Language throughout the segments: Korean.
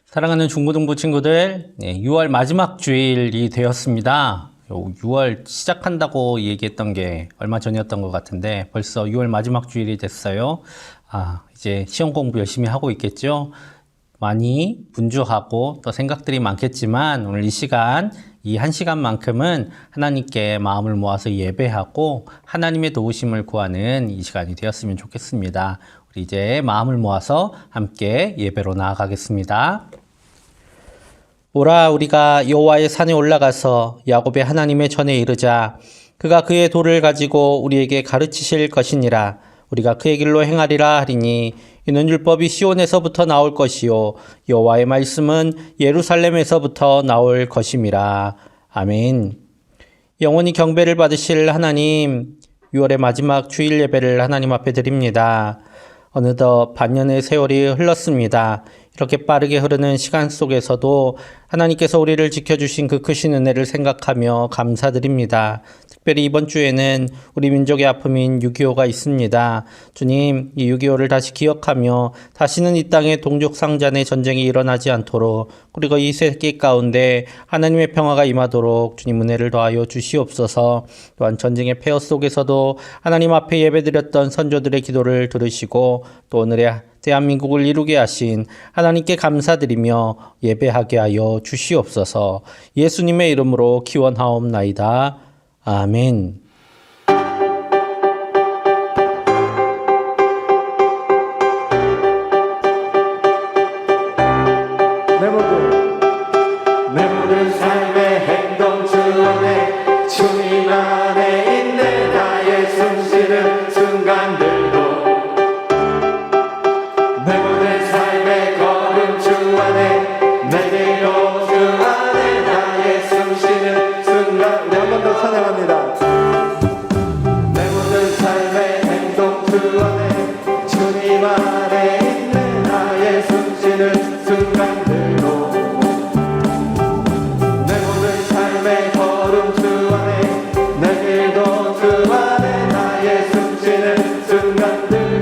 사랑하는 중고등부 친구들, 6월 마지막 주일이 되었습니다. 6월 시작한다고 얘기했던 게 얼마 전이었던 것 같은데 벌써 6월 마지막 주일이 됐어요. 이제 시험 공부 열심히 하고 있겠죠? 많이 분주하고 또 생각들이 많겠지만 오늘 이 시간, 이 한 시간만큼은 하나님께 마음을 모아서 예배하고 하나님의 도우심을 구하는 이 시간이 되었으면 좋겠습니다. 우리 이제 마음을 모아서 함께 예배로 나아가겠습니다. 오라 우리가 여호와의 산에 올라가서 야곱의 하나님의 전에 이르자. 그가 그의 돌을 가지고 우리에게 가르치실 것이니라. 우리가 그의 길로 행하리라 하리니 이는 율법이 시온에서부터 나올 것이요 여호와의 말씀은 예루살렘에서부터 나올 것임이라. 아멘. 영원히 경배를 받으실 하나님, 6월의 마지막 주일 예배를 하나님 앞에 드립니다. 어느덧 반년의 세월이 흘렀습니다. 이렇게 빠르게 흐르는 시간 속에서도 하나님께서 우리를 지켜주신 그 크신 은혜를 생각하며 감사드립니다. 특별히 이번 주에는 우리 민족의 아픔인 6.25가 있습니다. 주님, 이 6.25를 다시 기억하며 다시는 이 땅에 동족상잔의 전쟁이 일어나지 않도록, 그리고 이 세계 가운데 하나님의 평화가 임하도록 주님 은혜를 더하여 주시옵소서. 또한 전쟁의 폐허 속에서도 하나님 앞에 예배드렸던 선조들의 기도를 들으시고 또 오늘의 대한민국을 이루게 하신 하나님께 감사드리며 예배하게 하여 주시옵소서. 예수님의 이름으로 기원하옵나이다. 아멘. 내 모든 삶의 행동 주 안에 주님 안에 있는 나의 숨쉬는 순간들도 내 모든 삶의 걸음 주 안에 내 길도 주 안에 나의 숨쉬는 순간. 네, 한 번 더 찬양합니다. 내 모든 삶의 행동 주 안에 주님 안에 있는 나의 숨쉬는 순간들도 내 모든 삶의 걸음 주 안에 내 길도 주 안에 나의 숨쉬는 순간들도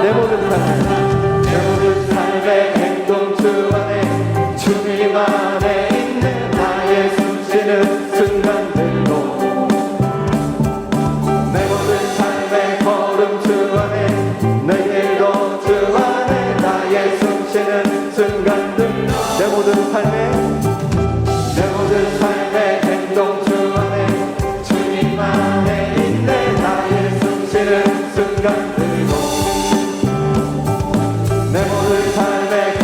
내 모든 삶의 행동 주 안에 주님 안에 있는 나의 숨쉬는 순간들도 내 모든 삶의 걸음 주 안에 내 길도 주 안에 나의 숨쉬는 순간들. 내 모든 삶의 행동 주 안에 주님 안에 있는 나의 숨쉬는 순간들도 내 모든 삶의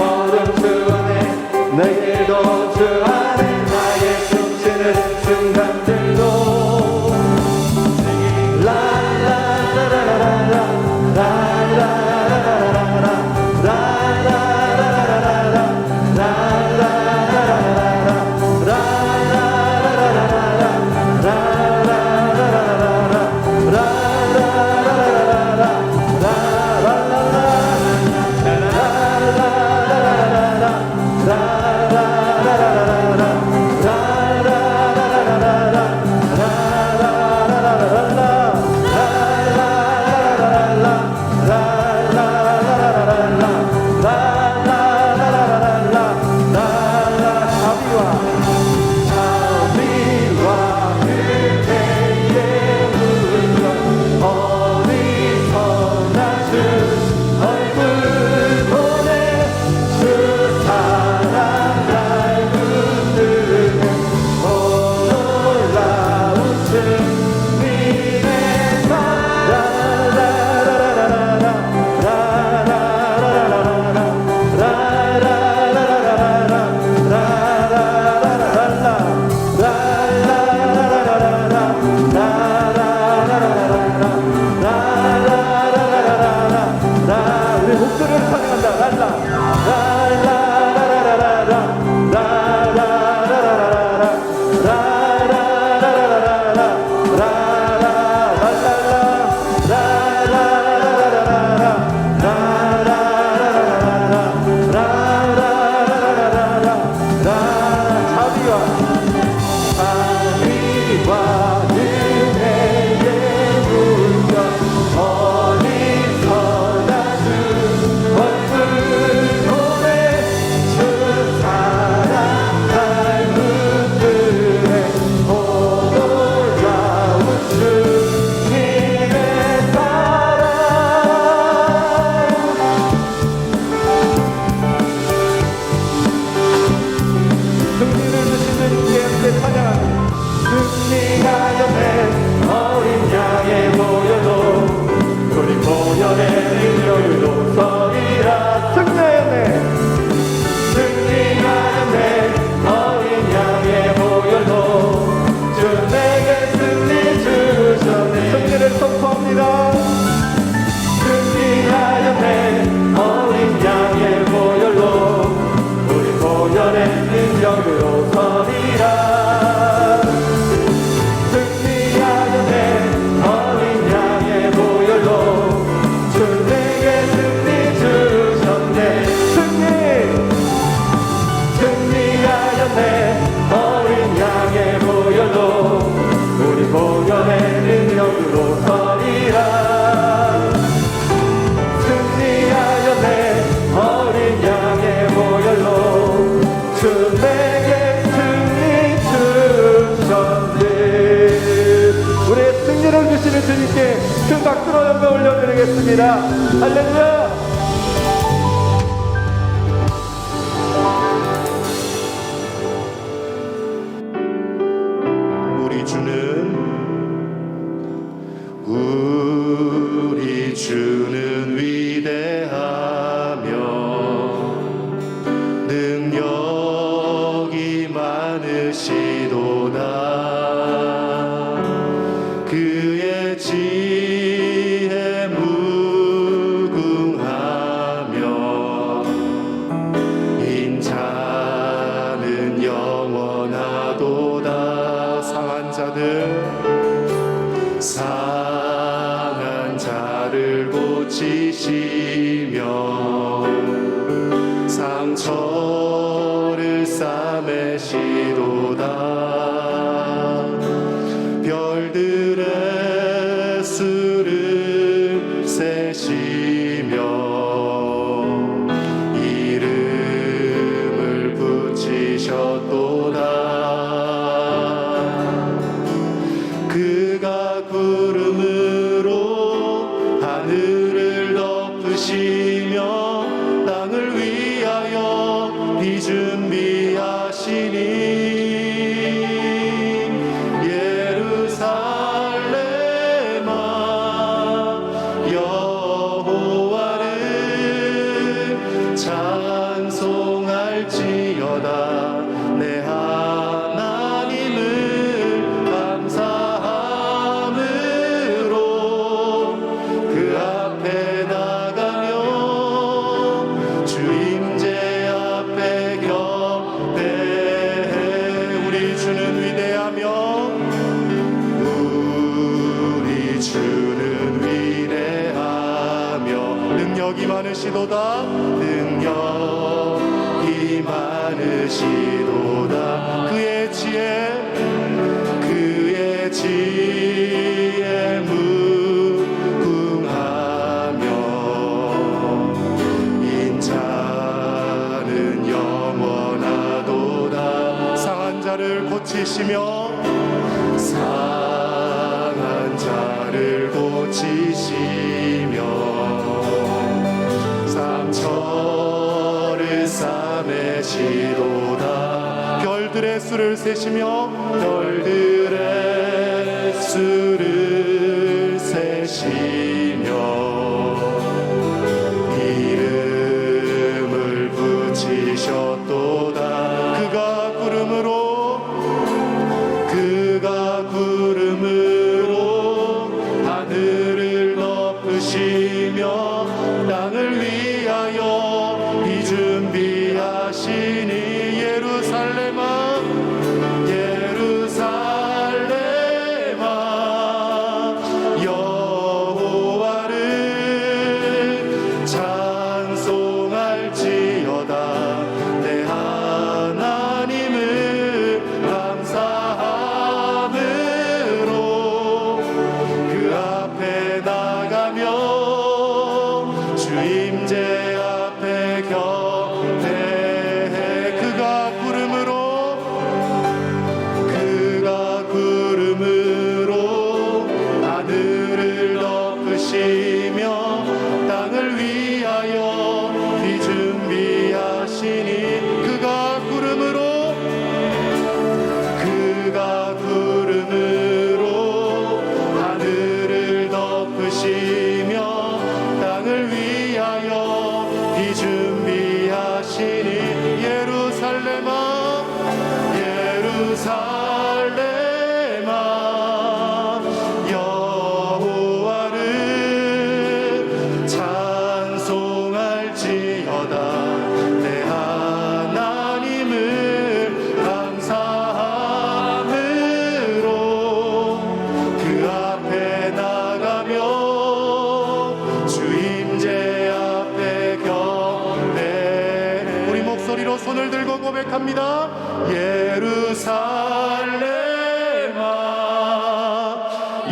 드립니다. 할렐루야! 우리 주는 위대하며 능력이 많으시도다. 그의 지혜 무궁하며 인자는 영원하도다. 상한 자를 고치시며 상처를 싸매시도다. 별들의 수를 세시며 이름을 붙이셨도다. 그가 구름으로 하늘을 덮으시며 땅을 위하여 비 준비하시니 예루살렘아 여호와를 찬송할지어다. 내 하나님을 감사함으로 그 앞에 나가며 주 임재 앞에 격배해. 우리 주는 위대하며 우리 주는 위대하며 능력이 많으시도다. 능력이 많으시도다. 그의 지혜 무궁하며 인자는 영원하도다. 상한 자를 고치시며 상한 자를 고치시며 상처를 싸매시도다. 별들의 수를 세시며 별들의 수를 세시며 이름을 붙이셨도다. 그가 구름으로 하늘을 덮으시며 땅을 위하여 비 준비하시니 예루살렘아 여호와를 찬송할지어다. 내 하나님을 감사함으로 그 앞에 나가며 주 임재 앞에 격배해. 그가 구름으로 하늘을 덮으시며 땅을 위하여 비 준비하시니 그가 구름으로 하늘을 덮으시며 땅을 위하여 비 준비하시니 예루살렘아 여호와를 찬송할지어다. 내 하나님을 감사함으로 그 앞에 나가며 주 임재 앞에 격배. 우리 목소리로 손을 들고 고백합니다. 예루살렘아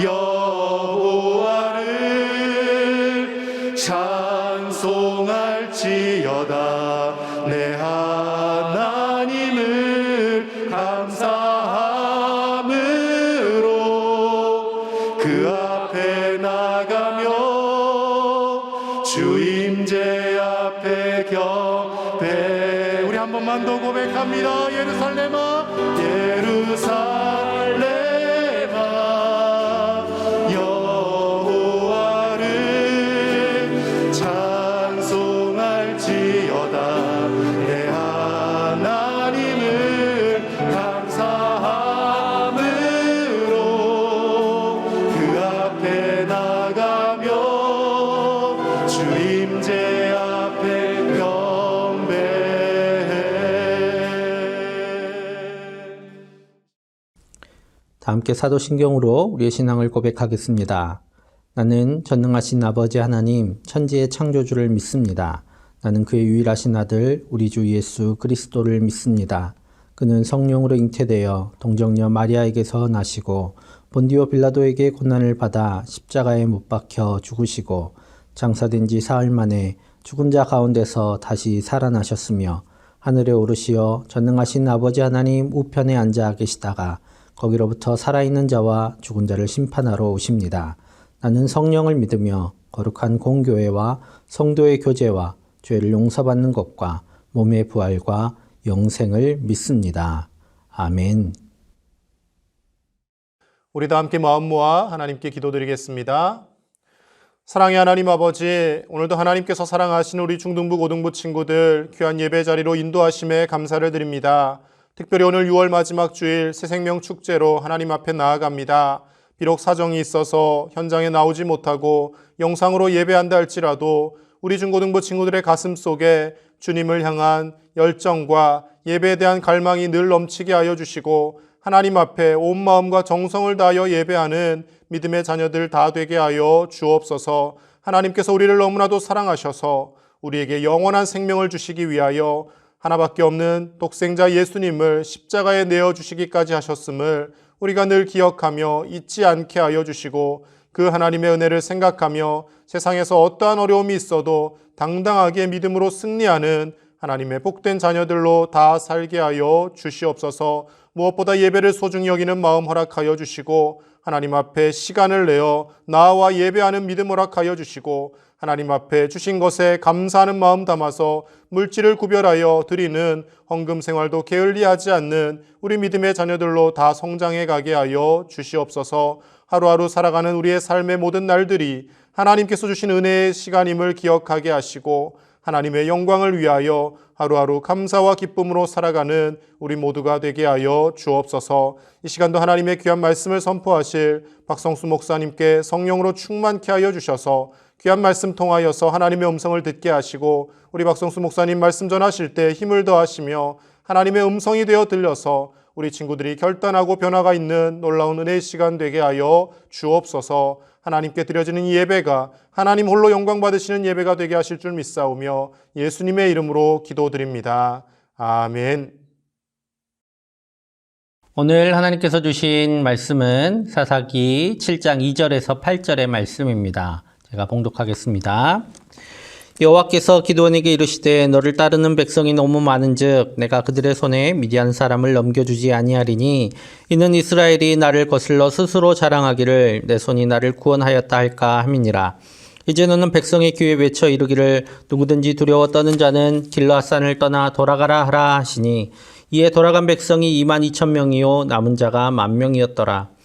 여호와를 찬송할지어다. 내 하나님을 감사함으로 그 앞에 나가며 주임제 앞에 격배. 우리 한 번만 더 고백합니다. 예루살렘아 예루살렘아 여호와를 찬송할지어다. 내 하나님을 감사함으로 그 앞에 나가며 주임제 앞에 경배해. 다 함께 사도신경으로 우리의 신앙을 고백하겠습니다. 나는 전능하신 아버지 하나님, 천지의 창조주를 믿습니다. 나는 그의 유일하신 아들, 우리 주 예수 그리스도를 믿습니다. 그는 성령으로 잉태되어 동정녀 마리아에게서 나시고 본디오 빌라도에게 고난을 받아 십자가에 못 박혀 죽으시고 장사된 지 사흘 만에 죽은 자 가운데서 다시 살아나셨으며 하늘에 오르시어 전능하신 아버지 하나님 우편에 앉아 계시다가 거기로부터 살아있는 자와 죽은 자를 심판하러 오십니다. 나는 성령을 믿으며 거룩한 공교회와 성도의 교제와 죄를 용서받는 것과 몸의 부활과 영생을 믿습니다. 아멘. 우리 다 함께 마음 모아 하나님께 기도드리겠습니다. 사랑의 하나님 아버지, 오늘도 하나님께서 사랑하시는 우리 중등부 고등부 친구들 귀한 예배 자리로 인도하심에 감사를 드립니다. 특별히 오늘 6월 마지막 주일 새생명 축제로 하나님 앞에 나아갑니다. 비록 사정이 있어서 현장에 나오지 못하고 영상으로 예배한다 할지라도 우리 중고등부 친구들의 가슴 속에 주님을 향한 열정과 예배에 대한 갈망이 늘 넘치게 하여 주시고 하나님 앞에 온 마음과 정성을 다하여 예배하는 믿음의 자녀들 다 되게 하여 주옵소서. 하나님께서 우리를 너무나도 사랑하셔서 우리에게 영원한 생명을 주시기 위하여 하나밖에 없는 독생자 예수님을 십자가에 내어주시기까지 하셨음을 우리가 늘 기억하며 잊지 않게 하여 주시고 그 하나님의 은혜를 생각하며 세상에서 어떠한 어려움이 있어도 당당하게 믿음으로 승리하는 하나님의 복된 자녀들로 다 살게 하여 주시옵소서. 무엇보다 예배를 소중히 여기는 마음 허락하여 주시고 하나님 앞에 시간을 내어 나와 예배하는 믿음 허락하여 주시고 하나님 앞에 주신 것에 감사하는 마음 담아서 물질을 구별하여 드리는 헌금 생활도 게을리하지 않는 우리 믿음의 자녀들로 다 성장해 가게 하여 주시옵소서. 하루하루 살아가는 우리의 삶의 모든 날들이 하나님께서 주신 은혜의 시간임을 기억하게 하시고 하나님의 영광을 위하여 하루하루 감사와 기쁨으로 살아가는 우리 모두가 되게 하여 주옵소서. 이 시간도 하나님의 귀한 말씀을 선포하실 박성수 목사님께 성령으로 충만케 하여 주셔서 귀한 말씀 통하여서 하나님의 음성을 듣게 하시고 우리 박성수 목사님 말씀 전하실 때 힘을 더하시며 하나님의 음성이 되어 들려서 우리 친구들이 결단하고 변화가 있는 놀라운 은혜의 시간 되게 하여 주옵소서. 하나님께 드려지는 이 예배가 하나님 홀로 영광 받으시는 예배가 되게 하실 줄 믿사오며 예수님의 이름으로 기도드립니다. 아멘. 오늘 하나님께서 주신 말씀은 사사기 7장 2절에서 8절의 말씀입니다. 제가 봉독하겠습니다. 여호와께서 기드온에게 이르시되 너를 따르는 백성이 너무 많은즉 내가 그들의 손에 미디안 사람을 넘겨주지 아니하리니 이는 이스라엘이 나를 거슬러 스스로 자랑하기를 내 손이 나를 구원하였다 할까 함이니라. 이제 너는 백성의 귀에 외쳐 이르기를 누구든지 두려워 떠는 자는 길르앗산을 떠나 돌아가라 하라 하시니 이에 돌아간 백성이 22,000명이요 남은 자가 10,000명이었더라.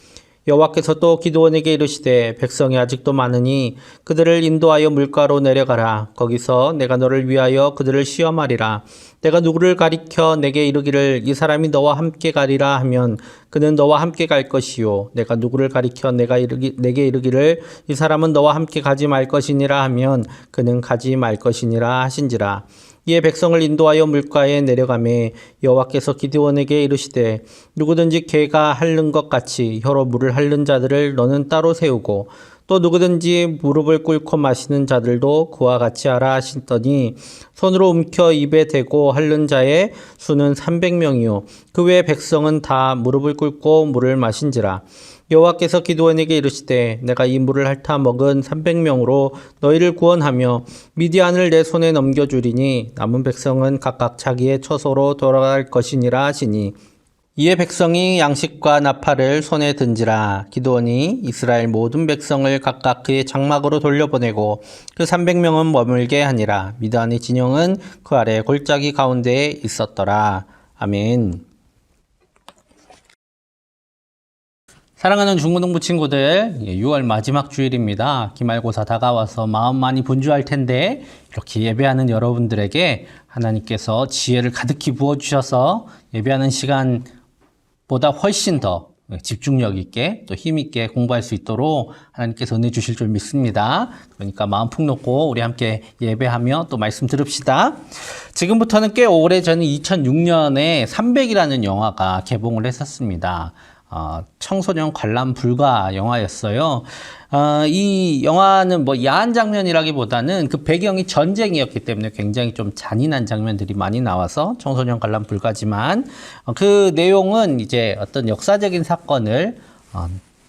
여호와께서 또 기드온에게 이르시되 백성이 아직도 많으니 그들을 인도하여 물가로 내려가라. 거기서 내가 너를 위하여 그들을 시험하리라. 내가 누구를 가리켜 내게 이르기를 이 사람이 너와 함께 가리라 하면 그는 너와 함께 갈 것이요 내가 누구를 가리켜 내게 이르기를 이 사람은 너와 함께 가지 말 것이니라 하면 그는 가지 말 것이니라 하신지라. 이에 백성을 인도하여 물가에 내려가매 여호와께서 기드온에게 이르시되 누구든지 개가 핥는 것 같이 혀로 물을 핥는 자들을 너는 따로 세우고 또 누구든지 무릎을 꿇고 마시는 자들도 그와 같이 하라 하시더니 손으로 움켜 입에 대고 핥는 자의 수는 300명이요 그 외 백성은 다 무릎을 꿇고 물을 마신지라. 여호와께서 기드온에게 이르시되 내가 이 물을 핥아 먹은 300명으로 너희를 구원하며 미디안을 내 손에 넘겨주리니 남은 백성은 각각 자기의 처소로 돌아갈 것이니라 하시니 이에 백성이 양식과 나팔을 손에 든지라. 기드온이 이스라엘 모든 백성을 각각 그의 장막으로 돌려보내고 그 300명은 머물게 하니라. 미디안의 진영은 그 아래 골짜기 가운데에 있었더라. 아멘. 사랑하는 중고등부 친구들, 6월 마지막 주일입니다. 기말고사 다가와서 마음 많이 분주할 텐데 이렇게 예배하는 여러분들에게 하나님께서 지혜를 가득히 부어주셔서 예배하는 시간보다 훨씬 더 집중력 있게 또 힘 있게 공부할 수 있도록 하나님께서 은혜 주실 줄 믿습니다. 그러니까 마음 푹 놓고 우리 함께 예배하며 또 말씀 들읍시다. 지금부터는 꽤 오래전 2006년에 300이라는 영화가 개봉을 했었습니다. 청소년 관람 불가 영화였어요. 이 영화는 뭐 야한 장면이라기보다는 그 배경이 전쟁이었기 때문에 굉장히 좀 잔인한 장면들이 많이 나와서 청소년 관람 불가지만 그 내용은 이제 어떤 역사적인 사건을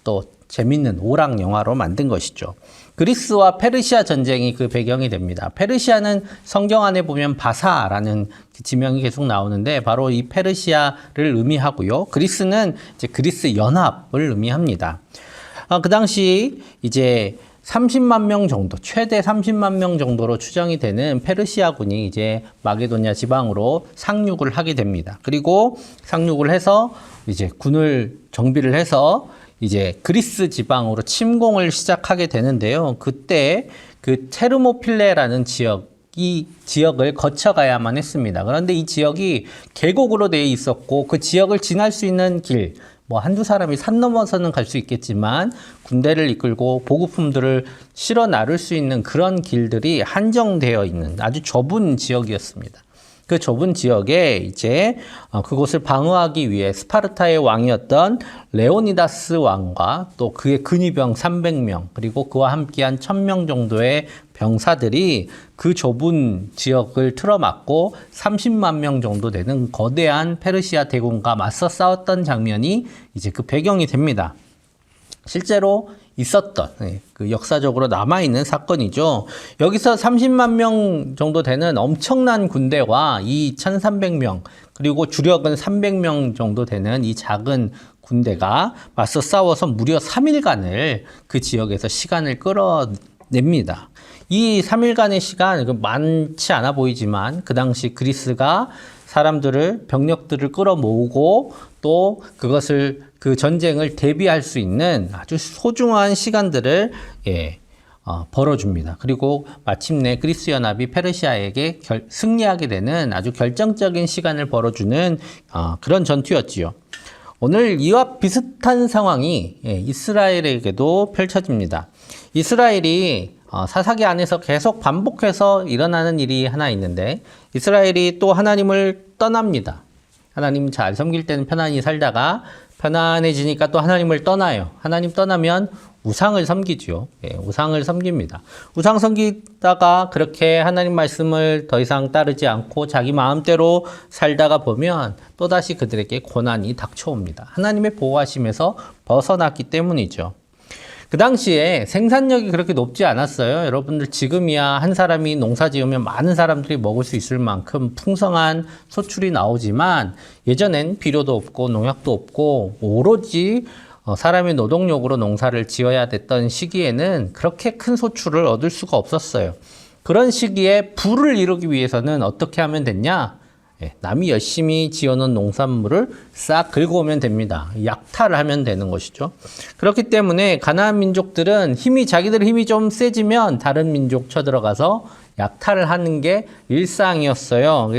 또 재밌는 오락 영화로 만든 것이죠. 그리스와 페르시아 전쟁이 그 배경이 됩니다. 페르시아는 성경 안에 보면 바사라는 지명이 계속 나오는데 바로 이 페르시아를 의미하고요. 그리스는 이제 그리스 연합을 의미합니다. 그 당시 이제 30만 명 정도, 최대 30만 명 정도로 추정이 되는 페르시아군이 이제 마게도냐 지방으로 상륙을 하게 됩니다. 그리고 상륙을 해서 이제 군을 정비를 해서 이제 그리스 지방으로 침공을 시작하게 되는데요. 그때 그 테르모필레라는 지역을 거쳐가야만 했습니다. 그런데 이 지역이 계곡으로 되어 있었고 그 지역을 지날 수 있는 길, 뭐 한두 사람이 산 넘어서는 갈 수 있겠지만 군대를 이끌고 보급품들을 실어 나를 수 있는 그런 길들이 한정되어 있는 아주 좁은 지역이었습니다. 그 좁은 지역에 이제 그곳을 방어하기 위해 스파르타의 왕이었던 레오니다스 왕과 또 그의 근위병 300명 그리고 그와 함께한 1000명 정도의 병사들이 그 좁은 지역을 틀어막고 30만 명 정도 되는 거대한 페르시아 대군과 맞서 싸웠던 장면이 이제 그 배경이 됩니다. 실제로 있었던 그 역사적으로 남아있는 사건이죠. 여기서 30만 명 정도 되는 엄청난 군대와 이 1300명 그리고 주력은 300명 정도 되는 이 작은 군대가 맞서 싸워서 무려 3일간을 그 지역에서 시간을 끌어냅니다. 이 3일간의 시간 많지 않아 보이지만 그 당시 그리스가 사람들을 병력들을 끌어모으고 또 그 전쟁을 대비할 수 있는 아주 소중한 시간들을 벌어줍니다. 그리고 마침내 그리스 연합이 페르시아에게 승리하게 되는 아주 결정적인 시간을 벌어주는 그런 전투였지요. 오늘 이와 비슷한 상황이 이스라엘에게도 펼쳐집니다. 이스라엘이 사사기 안에서 계속 반복해서 일어나는 일이 하나 있는데 이스라엘이 또 하나님을 떠납니다. 하나님 잘 섬길 때는 편안히 살다가 편안해지니까 또 하나님을 떠나요. 하나님 떠나면 우상을 섬기죠. 우상을 섬깁니다. 우상 섬기다가 그렇게 하나님 말씀을 더 이상 따르지 않고 자기 마음대로 살다가 보면 또다시 그들에게 고난이 닥쳐옵니다. 하나님의 보호하심에서 벗어났기 때문이죠. 그 당시에 생산력이 그렇게 높지 않았어요. 여러분들 지금이야 한 사람이 농사 지으면 많은 사람들이 먹을 수 있을 만큼 풍성한 소출이 나오지만 예전엔 비료도 없고 농약도 없고 오로지 사람의 노동력으로 농사를 지어야 됐던 시기에는 그렇게 큰 소출을 얻을 수가 없었어요. 그런 시기에 부를 이루기 위해서는 어떻게 하면 됐냐? 남이 열심히 지어놓은 농산물을 싹 긁어오면 됩니다. 약탈을 하면 되는 것이죠. 그렇기 때문에 가나안 민족들은 자기들의 힘이 좀 세지면 다른 민족 쳐들어가서 약탈을 하는 게 일상이었어요.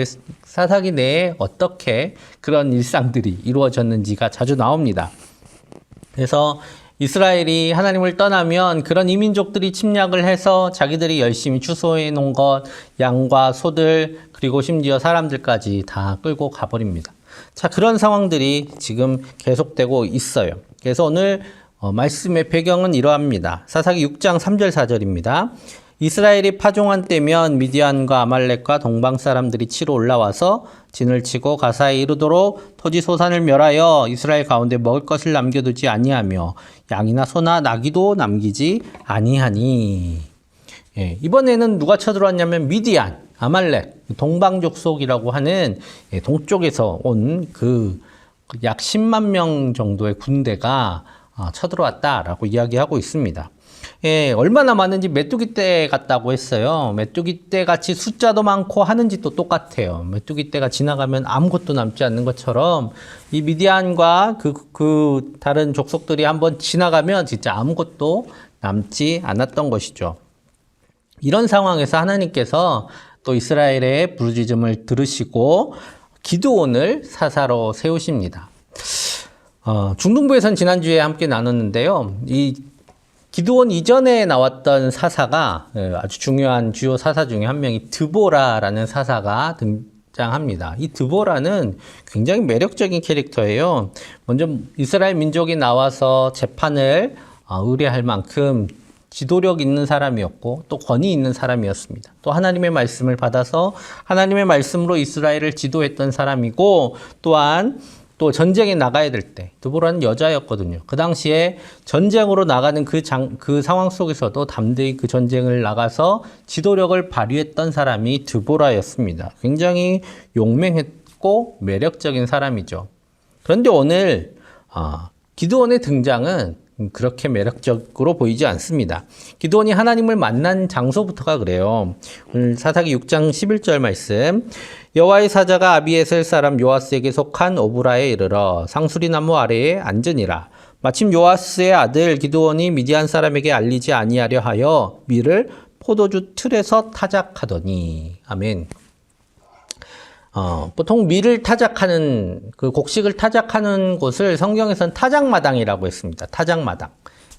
사사기 내에 어떻게 그런 일상들이 이루어졌는지가 자주 나옵니다. 그래서 이스라엘이 하나님을 떠나면 그런 이민족들이 침략을 해서 자기들이 열심히 추수해 놓은 것, 양과 소들, 그리고 심지어 사람들까지 다 끌고 가버립니다. 자, 그런 상황들이 지금 계속되고 있어요. 그래서 오늘 말씀의 배경은 이러합니다. 사사기 6장 3절 4절입니다. 이스라엘이 파종한 때면 미디안과 아말렉과 동방 사람들이 치러 올라와서 진을 치고 가사에 이르도록 토지 소산을 멸하여 이스라엘 가운데 먹을 것을 남겨두지 아니하며 양이나 소나 나귀도 남기지 아니하니. 이번에는 누가 쳐들어왔냐면 미디안, 아말렉, 동방 족속이라고 하는 동쪽에서 온 그 약 10만 명 정도의 군대가 쳐들어왔다라고 이야기하고 있습니다. 예, 얼마나 많은지 메뚜기 떼 같다고 했어요. 메뚜기 떼 같이 숫자도 많고 하는 짓도 똑같아요. 메뚜기 떼가 지나가면 아무것도 남지 않는 것처럼 이 미디안과 그 다른 족속들이 한번 지나가면 진짜 아무것도 남지 않았던 것이죠. 이런 상황에서 하나님께서 또 이스라엘의 부르짖음을 들으시고 기드온을 사사로 세우십니다. 중동부에선 지난주에 함께 나눴는데요. 이 기드온 이전에 나왔던 사사가 아주 중요한 주요 사사 중에 한 명이 드보라라는 사사가 등장합니다. 이 드보라는 굉장히 매력적인 캐릭터예요. 먼저 이스라엘 민족이 나와서 재판을 의뢰할 만큼 지도력 있는 사람이었고 또 권위 있는 사람이었습니다. 또 하나님의 말씀을 받아서 하나님의 말씀으로 이스라엘을 지도했던 사람이고 또한 또 전쟁에 나가야 될 때 드보라는 여자였거든요. 그 당시에 전쟁으로 나가는 그 상황 속에서도 담대히 그 전쟁을 나가서 지도력을 발휘했던 사람이 드보라였습니다. 굉장히 용맹했고 매력적인 사람이죠. 그런데 오늘 기드온의 등장은 그렇게 매력적으로 보이지 않습니다. 기드온이 하나님을 만난 장소부터가 그래요. 오늘 사사기 6장 11절 말씀. 여호와의 사자가 아비에셀 사람 요아스에게 속한 오브라에 이르러 상수리 나무 아래에 앉으니라. 마침 요아스의 아들 기드온이 미디안 사람에게 알리지 아니하려 하여 밀을 포도주 틀에서 타작하더니. 아멘. 보통 밀을 타작하는, 그 곡식을 타작하는 곳을 성경에서는 타작마당이라고 했습니다. 타작마당.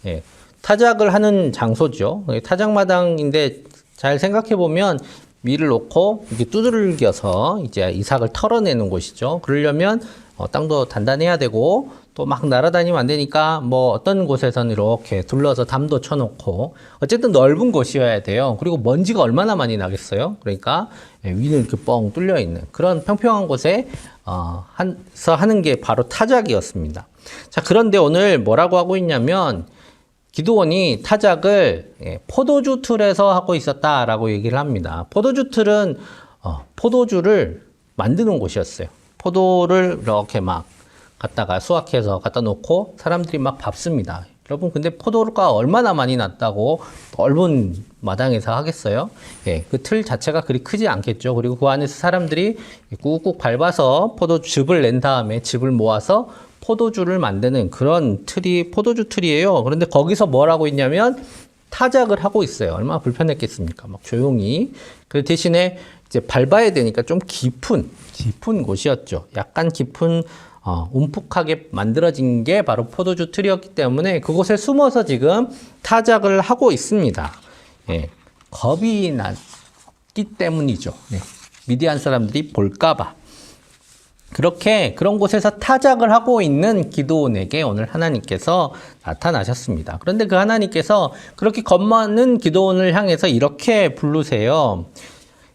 예, 타작을 하는 장소죠. 타작마당인데 잘 생각해보면 밀을 놓고 이렇게 두들겨서 이제 이삭을 털어내는 곳이죠. 그러려면 땅도 단단해야 되고 또 막 날아다니면 안 되니까 뭐 어떤 곳에서는 이렇게 둘러서 담도 쳐놓고 어쨌든 넓은 곳이어야 돼요. 그리고 먼지가 얼마나 많이 나겠어요. 그러니까 위는 이렇게 뻥 뚫려 있는 그런 평평한 곳에 하는 게 바로 타작이었습니다. 자, 그런데 오늘 뭐라고 하고 있냐면 기드온이 타작을 포도주 틀에서 하고 있었다라고 얘기를 합니다. 포도주 틀은 포도주를 만드는 곳이었어요. 포도를 이렇게 막 갖다가 수확해서 갖다 놓고 사람들이 막 밟습니다. 여러분, 근데 포도가 얼마나 많이 났다고 넓은 마당에서 하겠어요? 예, 그 틀 자체가 그리 크지 않겠죠. 그리고 그 안에서 사람들이 꾹꾹 밟아서 포도즙을 낸 다음에 즙을 모아서 포도주를 만드는 그런 틀이 포도주 틀이에요. 그런데 거기서 뭘 하고 있냐면 타작을 하고 있어요. 얼마나 불편했겠습니까? 막 조용히. 그 대신에 이제 밟아야 되니까 좀 깊은 곳이었죠. 약간 깊은 움푹하게 만들어진 게 바로 포도주 틀이었기 때문에 그곳에 숨어서 지금 타작을 하고 있습니다. 예, 겁이 났기 때문이죠. 예, 미디안 사람들이 볼까봐. 그런 곳에서 타작을 하고 있는 기드온에게 오늘 하나님께서 나타나셨습니다. 그런데 그 하나님께서 그렇게 겁 많은 기드온을 향해서 이렇게 부르세요.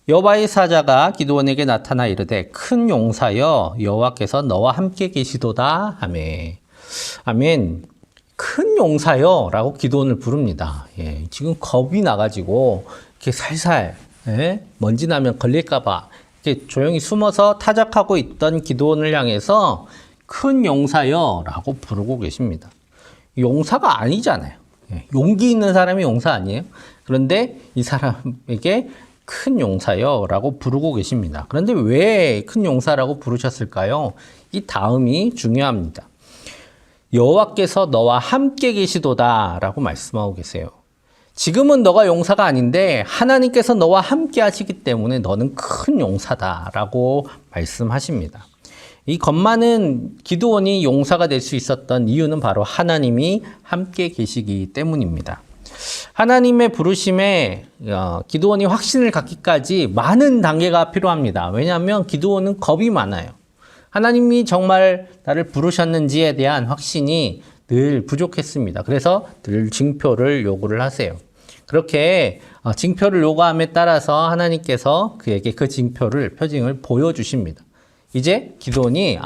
여호와의 사자가 기드온에게 나타나 이르되 큰 용사여 여호와께서 너와 함께 계시도다 하매. 아멘. 큰 용사여 라고 기드온을 부릅니다. 예, 지금 겁이 나가지고 이렇게 살살 먼지 나면 걸릴까봐 이렇게 조용히 숨어서 타작하고 있던 기드온을 향해서 큰 용사여 라고 부르고 계십니다. 용사가 아니잖아요. 예, 용기 있는 사람이 용사 아니에요? 그런데 이 사람에게 큰 용사여 라고 부르고 계십니다. 그런데 왜 큰 용사라고 부르셨을까요? 이 다음이 중요합니다. 여호와께서 너와 함께 계시도다 라고 말씀하고 계세요. 지금은 너가 용사가 아닌데 하나님께서 너와 함께 하시기 때문에 너는 큰 용사다 라고 말씀하십니다. 이 겁 많은 기드온이 용사가 될 수 있었던 이유는 바로 하나님이 함께 계시기 때문입니다. 하나님의 부르심에 기드온이 확신을 갖기까지 많은 단계가 필요합니다. 왜냐하면 기드온은 겁이 많아요. 하나님이 정말 나를 부르셨는지에 대한 확신이 늘 부족했습니다. 그래서 늘 징표를 요구를 하세요. 그렇게 징표를 요구함에 따라서 하나님께서 그에게 그 징표를 표징을 보여주십니다. 이제 기드온이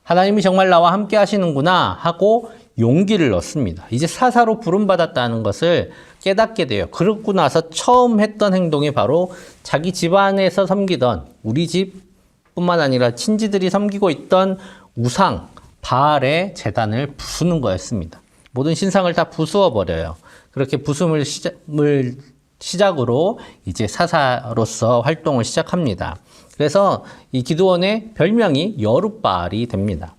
하나님이 정말 나와 함께 하시는구나 하고 용기를 얻습니다. 이제 사사로 부름받았다는 것을 깨닫게 돼요. 그러고 나서 처음 했던 행동이 바로 자기 집안에서 섬기던 우리 집뿐만 아니라 친지들이 섬기고 있던 우상 바알의 제단을 부수는 거였습니다. 모든 신상을 다 부수어 버려요. 그렇게 부숨을 시작으로 이제 사사로서 활동을 시작합니다. 그래서 이 기드온의 별명이 여룻바알이 됩니다.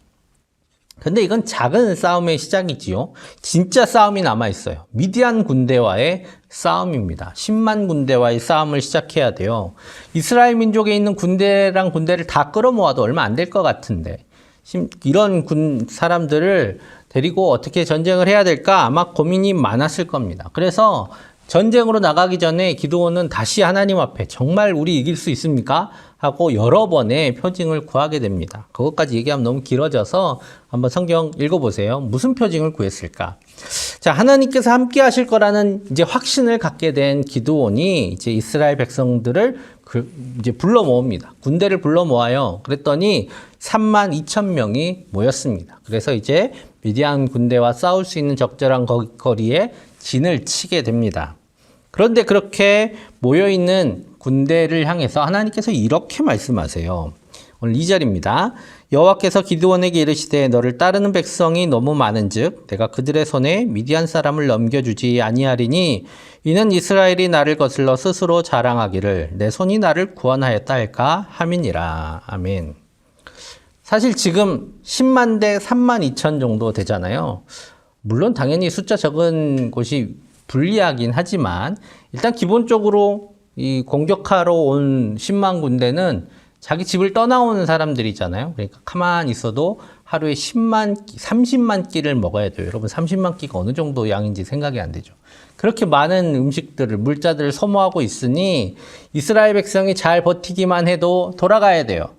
근데 이건 작은 싸움의 시작이지요. 진짜 싸움이 남아있어요. 미디안 군대와의 싸움입니다. 10만 군대와의 싸움을 시작해야 돼요. 이스라엘 민족에 있는 군대랑 군대를 다 끌어모아도 얼마 안 될 것 같은데 이런 사람들을 데리고 어떻게 전쟁을 해야 될까 아마 고민이 많았을 겁니다. 그래서 전쟁으로 나가기 전에 기드온은 다시 하나님 앞에 정말 우리 이길 수 있습니까? 하고 여러 번의 표징을 구하게 됩니다. 그것까지 얘기하면 너무 길어져서 한번 성경 읽어보세요. 무슨 표징을 구했을까? 자, 하나님께서 함께 하실 거라는 이제 확신을 갖게 된 기드온이 이제 이스라엘 백성들을 이제 불러 모읍니다. 군대를 불러 모아요. 그랬더니 3만 2천 명이 모였습니다. 그래서 이제 미디안 군대와 싸울 수 있는 적절한 거리에 진을 치게 됩니다. 그런데 그렇게 모여있는 군대를 향해서 하나님께서 이렇게 말씀하세요. 오늘 2절입니다. 여호와께서 기드온에게 이르시되 너를 따르는 백성이 너무 많은즉 내가 그들의 손에 미디안 사람을 넘겨주지 아니하리니 이는 이스라엘이 나를 거슬러 스스로 자랑하기를 내 손이 나를 구원하였다 할까 함이니라. 아멘. 사실 지금 10만 대 3만 2천 정도 되잖아요. 물론 당연히 숫자 적은 곳이 불리하긴 하지만 일단 기본적으로 이 공격하러 온 10만 군대는 자기 집을 떠나오는 사람들이잖아요. 그러니까 가만히 있어도 하루에 10만 끼, 30만 끼를 먹어야 돼요. 여러분 30만 끼가 어느 정도 양인지 생각이 안 되죠. 그렇게 많은 음식들을, 물자들을 소모하고 있으니 이스라엘 백성이 잘 버티기만 해도 돌아가야 돼요.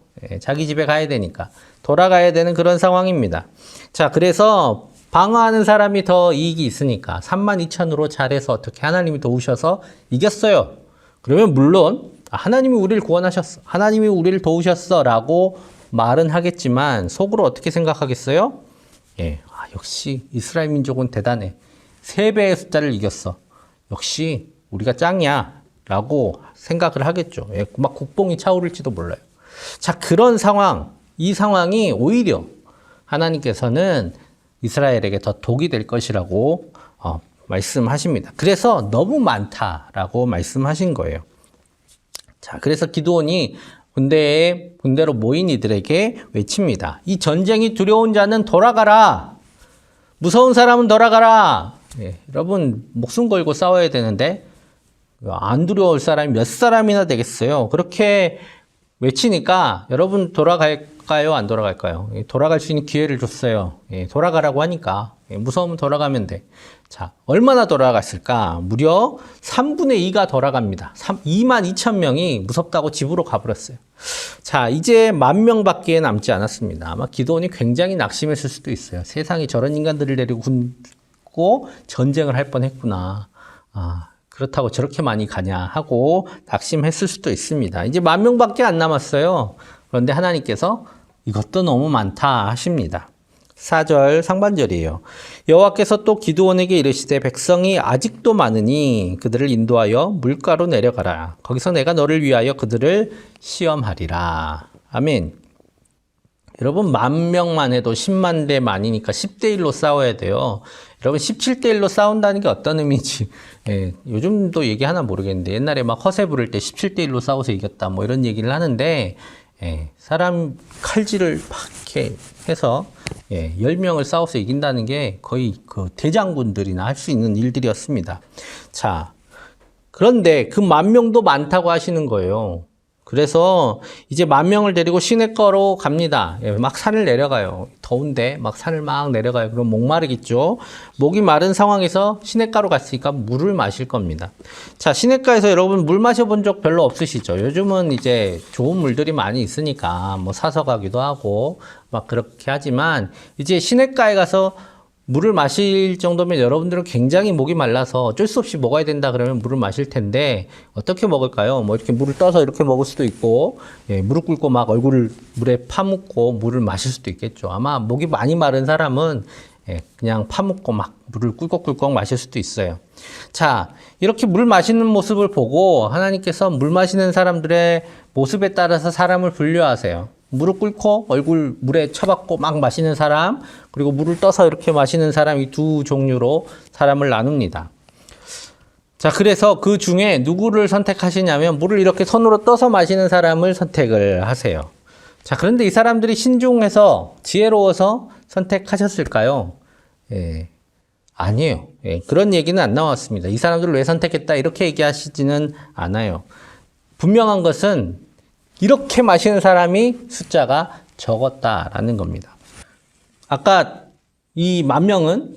자기 집에 가야 되니까. 돌아가야 되는 그런 상황입니다. 자, 그래서 방어하는 사람이 더 이익이 있으니까 3만 2천으로 잘해서 어떻게 하나님이 도우셔서 이겼어요. 그러면 물론 하나님이 우리를 구원하셨어. 하나님이 우리를 도우셨어. 라고 말은 하겠지만 속으로 어떻게 생각하겠어요? 역시 이스라엘 민족은 대단해. 3배의 숫자를 이겼어. 역시 우리가 짱이야. 라고 생각을 하겠죠. 막 국뽕이 차오를지도 몰라요. 자, 그런 상황, 이 상황이 오히려 하나님께서는 이스라엘에게 더 독이 될 것이라고 말씀하십니다. 그래서 너무 많다라고 말씀하신 거예요. 자, 그래서 기드온이 군대로 모인 이들에게 외칩니다. 이 전쟁이 두려운 자는 돌아가라. 무서운 사람은 돌아가라. 여러분 목숨 걸고 싸워야 되는데 안 두려울 사람이 몇 사람이나 되겠어요. 그렇게 외치니까 여러분 돌아갈까요? 안 돌아갈까요? 돌아갈 수 있는 기회를 줬어요. 돌아가라고 하니까. 무서우면 돌아가면 돼. 자, 얼마나 돌아갔을까? 무려 3분의 2가 돌아갑니다. 2만 2천 명이 무섭다고 집으로 가버렸어요. 자, 이제 10,000명밖에 남지 않았습니다. 아마 기드온이 굉장히 낙심했을 수도 있어요. 세상에 저런 인간들을 데리고 전쟁을 할 뻔했구나. 그렇다고 저렇게 많이 가냐 하고 낙심했을 수도 있습니다. 이제 10,000명밖에 안 남았어요. 그런데 하나님께서 이것도 너무 많다 하십니다. 4절 상반절이에요. 여호와께서 또 기드온에게 이르시되 백성이 아직도 많으니 그들을 인도하여 물가로 내려가라. 거기서 내가 너를 위하여 그들을 시험하리라. 아멘. 여러분 10,000명만 해도 10만 대 만이니까 10대 1로 싸워야 돼요. 여러분 17대 1로 싸운다는 게 어떤 의미인지 요즘도 얘기하나 모르겠는데 옛날에 막 허세 부를 때 17대 1로 싸워서 이겼다 뭐 이런 얘기를 하는데 사람 칼질을 막 이렇게 해서 10명을 싸워서 이긴다는 게 거의 그 대장군들이나 할 수 있는 일들이었습니다. 자, 그런데 그 10,000명도 많다고 하시는 거예요. 그래서 이제 10,000명을 데리고 시내가로 갑니다. 막 산을 내려가요. 더운데 막 산을 막 내려가요. 그럼 목마르겠죠. 목이 마른 상황에서 시내가로 갔으니까 물을 마실 겁니다. 자, 시내가에서 여러분 물 마셔본 적 별로 없으시죠? 요즘은 이제 좋은 물들이 많이 있으니까 뭐 사서 가기도 하고 막 그렇게 하지만 이제 시내가에 가서 물을 마실 정도면 여러분들은 굉장히 목이 말라서 어쩔 수 없이 먹어야 된다 그러면 물을 마실 텐데 어떻게 먹을까요? 뭐 이렇게 물을 떠서 이렇게 먹을 수도 있고 무릎 꿇고 막 얼굴을 물에 파묻고 물을 마실 수도 있겠죠. 아마 목이 많이 마른 사람은 그냥 파묻고 막 물을 꿀꺽꿀꺽 마실 수도 있어요. 자, 이렇게 물 마시는 모습을 보고 하나님께서 물 마시는 사람들의 모습에 따라서 사람을 분류하세요. 무릎 꿇고 얼굴 물에 쳐박고 막 마시는 사람, 그리고 물을 떠서 이렇게 마시는 사람, 이 두 종류로 사람을 나눕니다. 자, 그래서 그 중에 누구를 선택하시냐면 물을 이렇게 손으로 떠서 마시는 사람을 선택을 하세요. 자, 그런데 이 사람들이 신중해서 지혜로워서 선택하셨을까요? 예, 아니에요. 예, 그런 얘기는 안 나왔습니다. 이 사람들을 왜 선택했다 이렇게 얘기하시지는 않아요. 분명한 것은 이렇게 마시는 사람이 숫자가 적었다라는 겁니다. 아까 이 10,000명은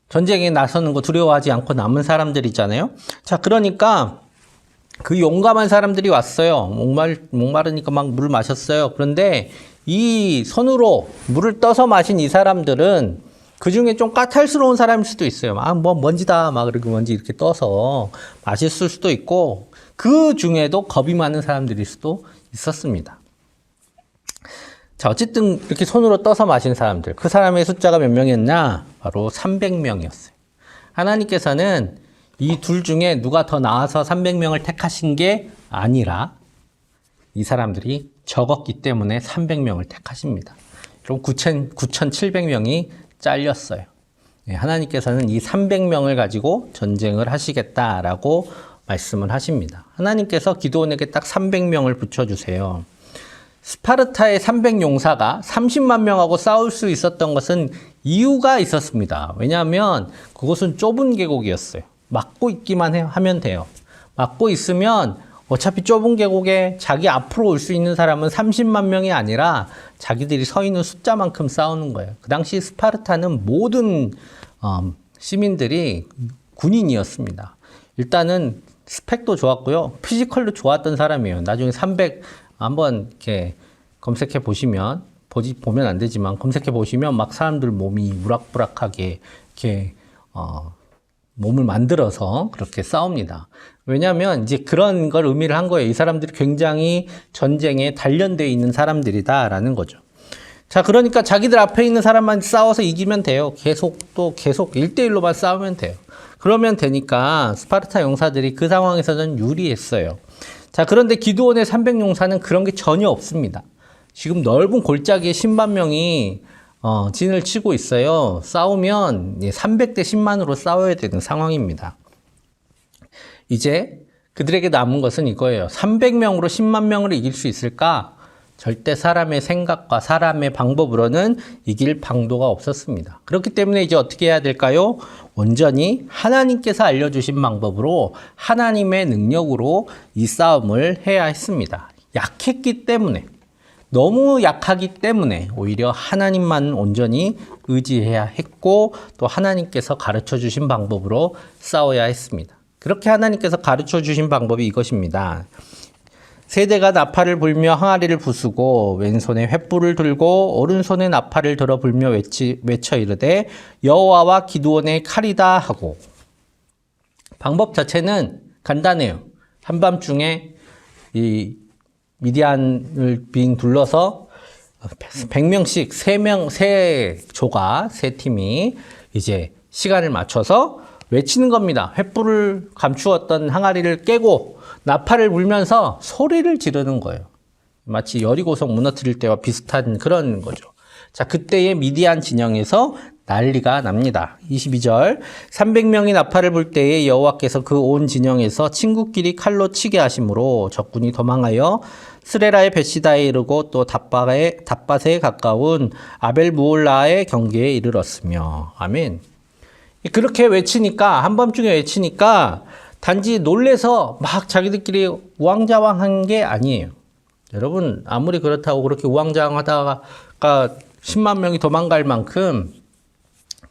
전쟁에 나서는 거 두려워하지 않고 남은 사람들이잖아요. 자, 그러니까 그 용감한 사람들이 왔어요. 목마르니까 막 물을 마셨어요. 그런데 이 손으로 물을 떠서 마신 이 사람들은 그 중에 좀 까탈스러운 사람일 수도 있어요. 아, 뭐 먼지다. 막 그렇게 먼지 이렇게 떠서 마셨을 수도 있고, 그 중에도 겁이 많은 사람들일 수도 있었습니다. 자, 어쨌든 이렇게 손으로 떠서 마신 사람들, 그 사람의 숫자가 몇 명이었나? 바로 300명이었어요. 하나님께서는 이 둘 중에 누가 더 나아서 300명을 택하신 게 아니라 이 사람들이 적었기 때문에 300명을 택하십니다. 그럼 9,700명이 잘렸어요. 하나님께서는 이 300명을 가지고 전쟁을 하시겠다라고 말씀을 하십니다. 하나님께서 기드온에게 딱 300명을 붙여주세요. 스파르타의 300용사가 30만 명하고 싸울 수 있었던 것은 이유가 있었습니다. 왜냐하면 그곳은 좁은 계곡이었어요. 막고 있기만 하면 돼요. 막고 있으면 어차피 좁은 계곡에 자기 앞으로 올 수 있는 사람은 30만 명이 아니라 자기들이 서 있는 숫자만큼 싸우는 거예요. 그 당시 스파르타는 모든 시민들이 군인이었습니다. 일단은 스펙도 좋았고요. 피지컬도 좋았던 사람이에요. 나중에 300 한번 이렇게 검색해 보시면, 보면 안 되지만 검색해 보시면 막 사람들 몸이 우락부락하게 이렇게 몸을 만들어서 그렇게 싸웁니다. 왜냐하면 이제 그런 걸 의미를 한 거예요. 이 사람들이 굉장히 전쟁에 단련되어 있는 사람들이다라는 거죠. 자, 그러니까 자기들 앞에 있는 사람만 싸워서 이기면 돼요. 계속 1대1로만 싸우면 돼요. 그러면 되니까 스파르타 용사들이 그 상황에서는 유리했어요. 자, 그런데 기드온의 300용사는 그런 게 전혀 없습니다. 지금 넓은 골짜기에 10만 명이 진을 치고 있어요. 싸우면 300대 10만으로 싸워야 되는 상황입니다. 이제 그들에게 남은 것은 이거예요. 300명으로 10만 명을 이길 수 있을까? 절대 사람의 생각과 사람의 방법으로는 이길 방도가 없었습니다. 그렇기 때문에 이제 어떻게 해야 될까요? 온전히 하나님께서 알려주신 방법으로 하나님의 능력으로 이 싸움을 해야 했습니다. 약했기 때문에, 너무 약하기 때문에 오히려 하나님만 온전히 의지해야 했고, 또 하나님께서 가르쳐 주신 방법으로 싸워야 했습니다. 그렇게 하나님께서 가르쳐 주신 방법이 이것입니다. 세대가 나팔을 불며 항아리를 부수고 왼손에 횃불을 들고 오른손에 나팔을 들어 불며 외쳐 이르되 여호와와 기드온의 칼이다 하고. 방법 자체는 간단해요. 한밤중에 이 미디안을 빙 둘러서 100명씩 3조가 3팀이 이제 시간을 맞춰서 외치는 겁니다. 횃불을 감추었던 항아리를 깨고 나팔을 불면서 소리를 지르는 거예요. 마치 여리고성 무너뜨릴 때와 비슷한 그런 거죠. 자, 그때의 미디안 진영에서 난리가 납니다. 22절 300명이 나팔을 불 때에 여호와께서 그 온 진영에서 친구끼리 칼로 치게 하심으로 적군이 도망하여 스레라의 벳시다에 이르고 또 답밭에 가까운 아벨무올라의 경계에 이르렀으며. 아멘. 그렇게 외치니까, 한밤중에 외치니까 단지 놀래서 막 자기들끼리 우왕좌왕한 게 아니에요. 여러분, 아무리 그렇다고 그렇게 우왕좌왕하다가 10만 명이 도망갈 만큼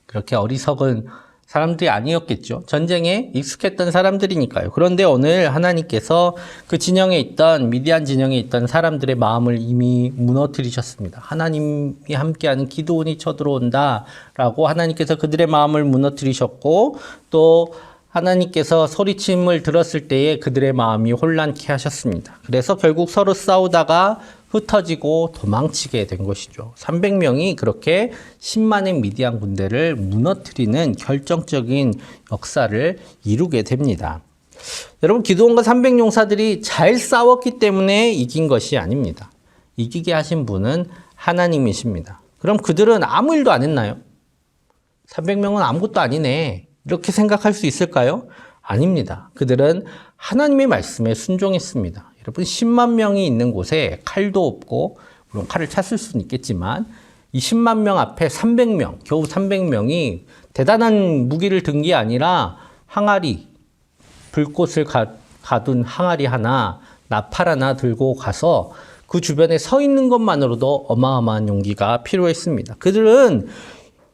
그렇게 어리석은 사람들이 아니었겠죠. 전쟁에 익숙했던 사람들이니까요. 그런데 오늘 하나님께서 그 진영에 있던, 미디안 진영에 있던 사람들의 마음을 이미 무너뜨리셨습니다. 하나님이 함께하는 기드온이 쳐들어온다라고 하나님께서 그들의 마음을 무너뜨리셨고, 또 하나님께서 소리침을 들었을 때에 그들의 마음이 혼란케 하셨습니다. 그래서 결국 서로 싸우다가 흩어지고 도망치게 된 것이죠. 300명이 그렇게 10만의 미디안 군대를 무너뜨리는 결정적인 역사를 이루게 됩니다. 여러분, 기드온과 300용사들이 잘 싸웠기 때문에 이긴 것이 아닙니다. 이기게 하신 분은 하나님이십니다. 그럼 그들은 아무 일도 안 했나요? 300명은 아무것도 아니네. 이렇게 생각할 수 있을까요? 아닙니다. 그들은 하나님의 말씀에 순종했습니다. 여러분 10만 명이 있는 곳에 칼도 없고 물론 칼을 찼을 수는 있겠지만 이 10만 명 앞에 300명, 겨우 300명이 대단한 무기를 든 게 아니라 항아리, 불꽃을 가둔 항아리 하나, 나팔 하나 들고 가서 그 주변에 서 있는 것만으로도 어마어마한 용기가 필요했습니다. 그들은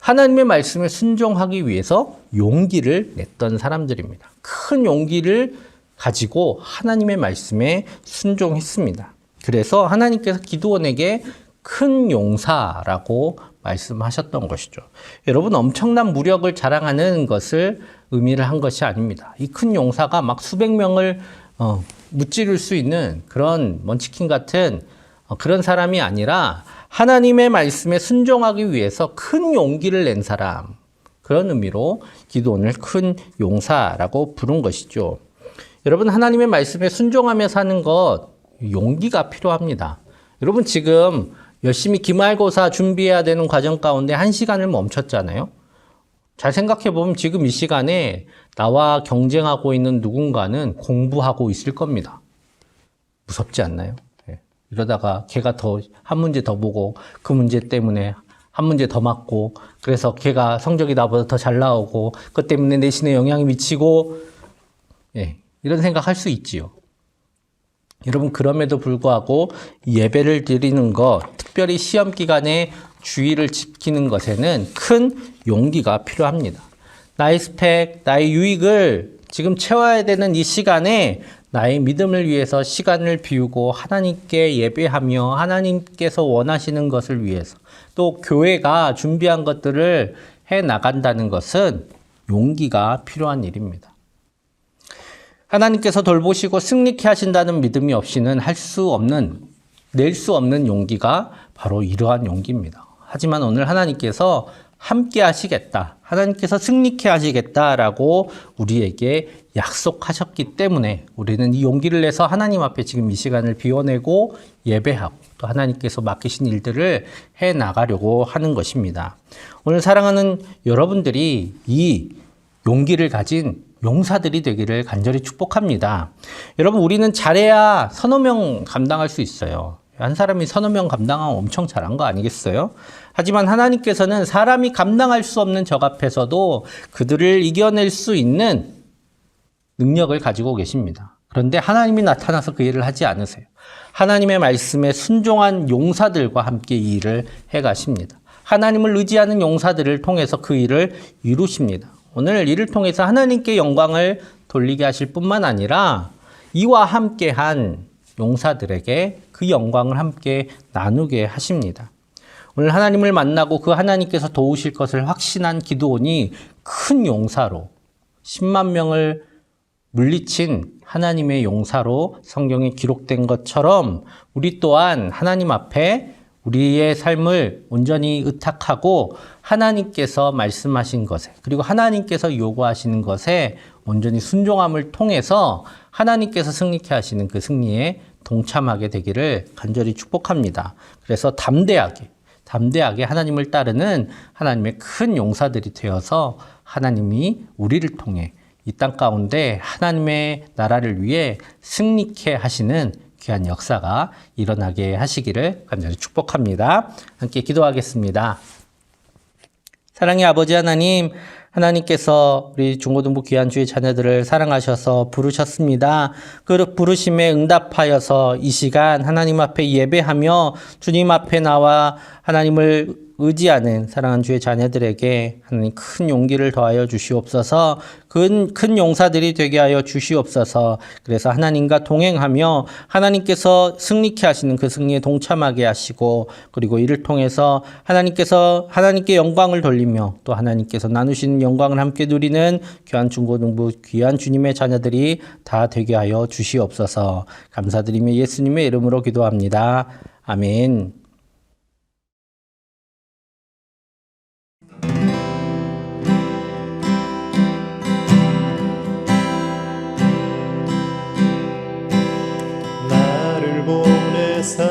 하나님의 말씀에 순종하기 위해서 용기를 냈던 사람들입니다. 큰 용기를 가지고 하나님의 말씀에 순종했습니다. 그래서 하나님께서 기드온에게 큰 용사라고 말씀하셨던 것이죠. 여러분 엄청난 무력을 자랑하는 것을 의미를 한 것이 아닙니다. 이 큰 용사가 막 수백 명을 무찌를 수 있는 그런 먼치킨 같은 그런 사람이 아니라 하나님의 말씀에 순종하기 위해서 큰 용기를 낸 사람, 그런 의미로 기드온을 큰 용사라고 부른 것이죠. 여러분 하나님의 말씀에 순종하며 사는 것 용기가 필요합니다. 여러분 지금 열심히 기말고사 준비해야 되는 과정 가운데 1시간을 멈췄잖아요. 잘 생각해 보면 지금 이 시간에 나와 경쟁하고 있는 누군가는 공부하고 있을 겁니다. 무섭지 않나요? 이러다가 걔가 한 문제 더 보고 그 문제 때문에 한 문제 더 맞고 그래서 걔가 성적이 나보다 더 잘 나오고 그것 때문에 내신에 영향이 미치고 이런 생각할 수 있지요. 여러분 그럼에도 불구하고 예배를 드리는 것, 특별히 시험 기간에 주의를 지키는 것에는 큰 용기가 필요합니다. 나의 스펙, 나의 유익을 지금 채워야 되는 이 시간에 나의 믿음을 위해서 시간을 비우고 하나님께 예배하며 하나님께서 원하시는 것을 위해서 또 교회가 준비한 것들을 해 나간다는 것은 용기가 필요한 일입니다. 하나님께서 돌보시고 승리케 하신다는 믿음이 없이는 낼 수 없는 용기가 바로 이러한 용기입니다. 하지만 오늘 하나님께서 함께 하시겠다, 하나님께서 승리케 하시겠다라고 우리에게 약속하셨기 때문에 우리는 이 용기를 내서 하나님 앞에 지금 이 시간을 비워내고 예배하고 또 하나님께서 맡기신 일들을 해 나가려고 하는 것입니다. 오늘 사랑하는 여러분들이 이 용기를 가진 용사들이 되기를 간절히 축복합니다. 여러분 우리는 잘해야 서너 명 감당할 수 있어요. 한 사람이 서너 명 감당하면 엄청 잘한 거 아니겠어요? 하지만 하나님께서는 사람이 감당할 수 없는 적 앞에서도 그들을 이겨낼 수 있는 능력을 가지고 계십니다. 그런데 하나님이 나타나서 그 일을 하지 않으세요. 하나님의 말씀에 순종한 용사들과 함께 이 일을 해가십니다. 하나님을 의지하는 용사들을 통해서 그 일을 이루십니다. 오늘 이를 통해서 하나님께 영광을 돌리게 하실 뿐만 아니라 이와 함께한 용사들에게 그 영광을 함께 나누게 하십니다. 오늘 하나님을 만나고 그 하나님께서 도우실 것을 확신한 기드온이 큰 용사로 10만 명을 물리친 하나님의 용사로 성경에 기록된 것처럼 우리 또한 하나님 앞에 우리의 삶을 온전히 의탁하고 하나님께서 말씀하신 것에 그리고 하나님께서 요구하시는 것에 온전히 순종함을 통해서 하나님께서 승리케 하시는 그 승리에 동참하게 되기를 간절히 축복합니다. 그래서 담대하게 하나님을 따르는 하나님의 큰 용사들이 되어서 하나님이 우리를 통해 이 땅 가운데 하나님의 나라를 위해 승리케 하시는 귀한 역사가 일어나게 하시기를 간절히 축복합니다. 함께 기도하겠습니다. 사랑의 아버지 하나님, 하나님께서 우리 중고등부 귀한 주의 자녀들을 사랑하셔서 부르셨습니다. 그 부르심에 응답하여서 이 시간 하나님 앞에 예배하며 주님 앞에 나와 하나님을 의지하는 사랑하는 주의 자녀들에게 하나님 큰 용기를 더하여 주시옵소서. 큰 용사들이 되게 하여 주시옵소서. 그래서 하나님과 동행하며 하나님께서 승리케 하시는 그 승리에 동참하게 하시고 그리고 이를 통해서 하나님께 영광을 돌리며 또 하나님께서 나누시는 영광을 함께 누리는 귀한 중고등부 귀한 주님의 자녀들이 다 되게 하여 주시옵소서. 감사드리며 예수님의 이름으로 기도합니다. 아멘. 나를 보내사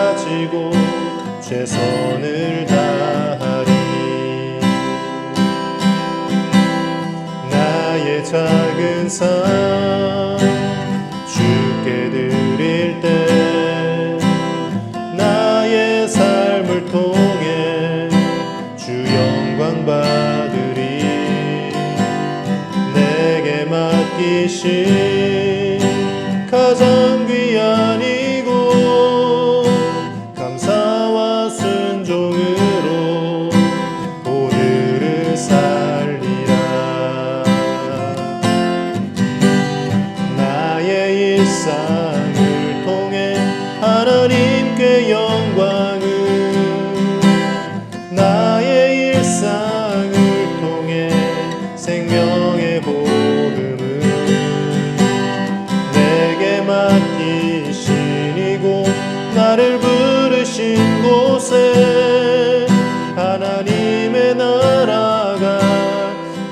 가지고 최선을 다하리. 나의 작은 삶 주께 드릴 때 나의 삶을 통해 주 영광 받으리. 내게 맡기신 가장 귀한 이고 감사와 순종으로 오늘을 살리라. 나의 일상을 통해 하나님께 영광을, 나의 일상을 통해 생명의 복음을 내게 맡기시니고 나를 부르신 곳에 하나님의 나라가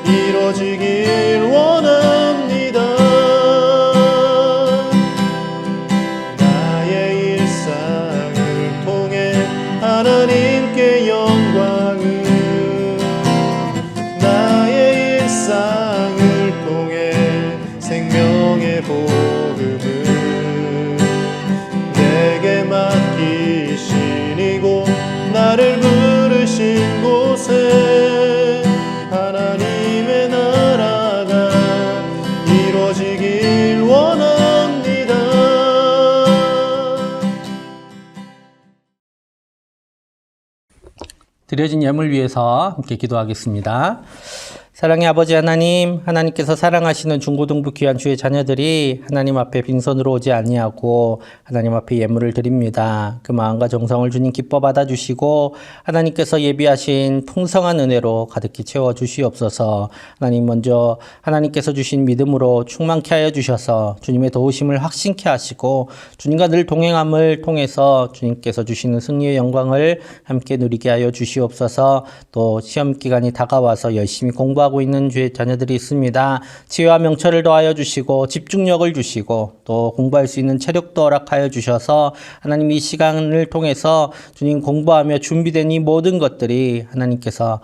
이루어지길 원합니다. 나의 일상을 통해 하나님께 영광을, 나의 일상을 통해 생명의 복음을 내게 맡기시니고 나를 부르신 곳에 하나님의 나라가 이루어지길 원합니다. 드려진 예물 위해서 함께 기도하겠습니다. 사랑의 아버지 하나님, 하나님께서 사랑하시는 중고등부 귀한 주의 자녀들이 하나님 앞에 빈손으로 오지 아니하고 하나님 앞에 예물을 드립니다. 그 마음과 정성을 주님 기뻐 받아주시고 하나님께서 예비하신 풍성한 은혜로 가득히 채워주시옵소서. 하나님, 먼저 하나님께서 주신 믿음으로 충만케 하여 주셔서 주님의 도우심을 확신케 하시고 주님과 늘 동행함을 통해서 주님께서 주시는 승리의 영광을 함께 누리게 하여 주시옵소서. 또 시험 기간이 다가와서 열심히 공부하고 있는 주의 자녀들이 있습니다. 지혜와 명철을 더하여 주시고 집중력을 주시고 또 공부할 수 있는 체력도 허락하여 주셔서 하나님 이 시간을 통해서 주님 공부하며 준비된 이 모든 것들이 하나님께서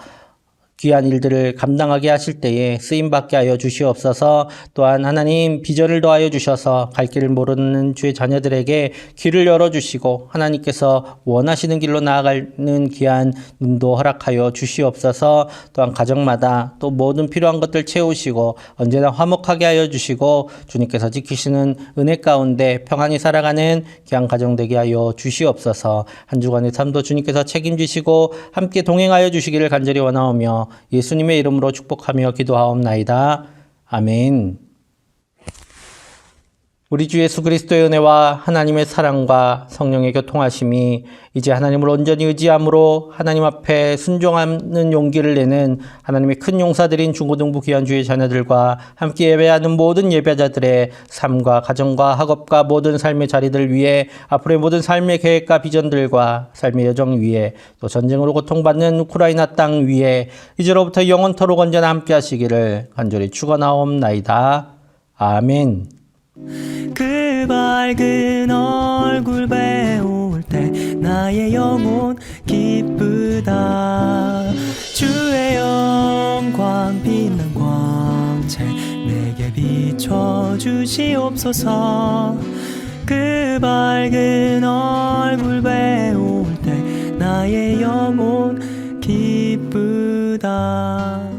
귀한 일들을 감당하게 하실 때에 쓰임받게 하여 주시옵소서. 또한 하나님 비전을 더하여 주셔서 갈 길을 모르는 주의 자녀들에게 길을 열어주시고 하나님께서 원하시는 길로 나아가는 귀한 눈도 허락하여 주시옵소서. 또한 가정마다 또 모든 필요한 것들 채우시고 언제나 화목하게 하여 주시고 주님께서 지키시는 은혜 가운데 평안히 살아가는 귀한 가정 되게 하여 주시옵소서. 한 주간의 삶도 주님께서 책임지시고 함께 동행하여 주시기를 간절히 원하오며 예수님의 이름으로 축복하며 기도하옵나이다. 아멘. 우리 주 예수 그리스도의 은혜와 하나님의 사랑과 성령의 교통하심이 이제 하나님을 온전히 의지함으로 하나님 앞에 순종하는 용기를 내는 하나님의 큰 용사들인 중고등부 귀한 주의 자녀들과 함께 예배하는 모든 예배자들의 삶과 가정과 학업과 모든 삶의 자리들 위해 앞으로의 모든 삶의 계획과 비전들과 삶의 여정 위에 또 전쟁으로 고통받는 우크라이나 땅 위에 이제로부터 영원토록 언제나 함께 하시기를 간절히 축원하옵나이다. 아멘. 그 밝은 얼굴 배울 때 나의 영혼 기쁘다. 주의 영광 빛난 광채 내게 비춰주시옵소서. 그 밝은 얼굴 배울 때 나의 영혼 기쁘다.